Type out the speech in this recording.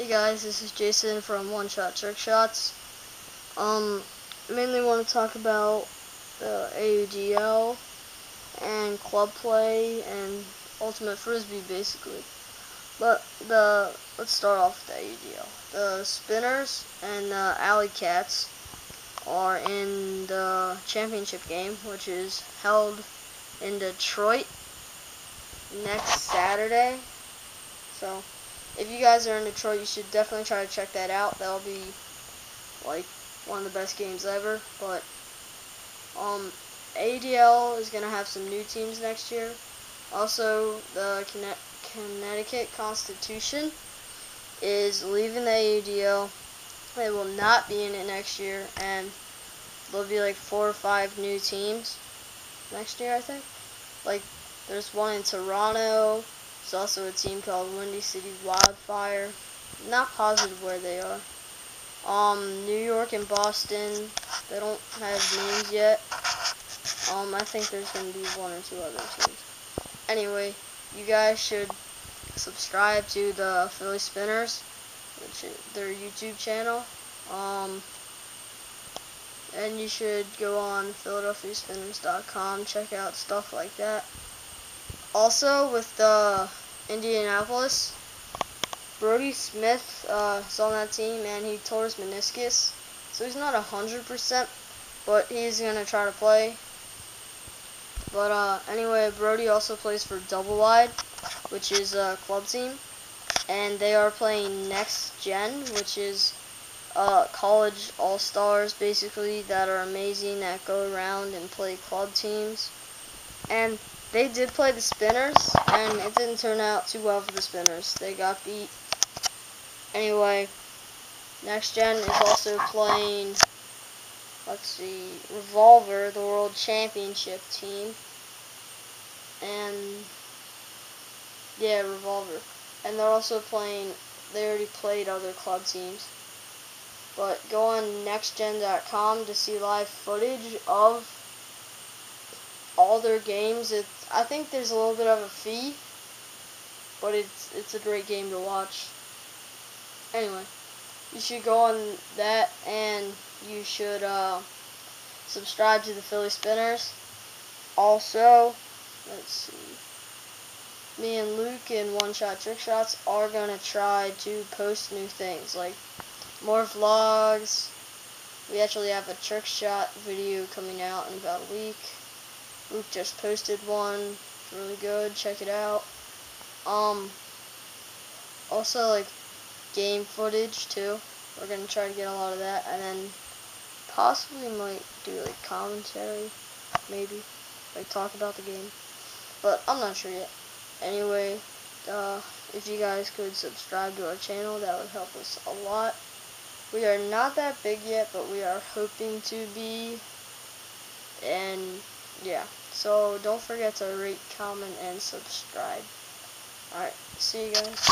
Hey guys, this is Jason from One Shot Trick Shots. Mainly want to talk about the AUDL and club play and ultimate frisbee basically. But let's start off with the AUDL. The Spinners and the Alley Cats are in the championship game, which is held in Detroit next Saturday. So if you guys are in Detroit, you should definitely try to check that out. That'll be like one of the best games ever. But ADL is gonna have some new teams next year. Also, the Connecticut Constitution is leaving the AUDL. They will not be in it next year, and there'll be like 4 or 5 new teams next year, I think. Like, there's one in Toronto. There's also a team called Windy City Wildfire. Not positive where they are. New York and Boston, they don't have names yet. I think there's going to be 1 or 2 other teams. Anyway, you guys should subscribe to the Philly Spinners, which is their YouTube channel. And you should go on PhiladelphiaSpinners.com, check out stuff like that. Also, with the Indianapolis, Brodie Smith is on that team, and he tore his meniscus, so he's not 100%, but he's gonna try to play. But anyway, Brodie also plays for Double Wide, which is a club team, and they are playing Next Gen, which is college all-stars basically that are amazing, that go around and play club teams. And they did play the Spinners, and it didn't turn out too well for the Spinners. They got beat. Anyway, Next Gen is also playing, let's see, Revolver, the World Championship team. And, yeah, Revolver. And they're also playing, they already played other club teams. But go on nextgen.com to see live footage of all their games. I think there's a little bit of a fee, but it's a great game to watch. Anyway, you should go on that, and you should subscribe to the Philly Spinners. Also, let's see, me and Luke in One Shot Trick Shots are gonna try to post new things, like more vlogs. We actually have a trick shot video coming out in about a week. Luke just posted one. It's really good. Check it out. Also, like, game footage, too. We're going to try to get a lot of that. And then possibly might do, like, commentary. Maybe. Like, talk about the game. But I'm not sure yet. Anyway, if you guys could subscribe to our channel, that would help us a lot. We are not that big yet, but we are hoping to be. And yeah, so don't forget to rate, comment, and subscribe. Alright, see you guys.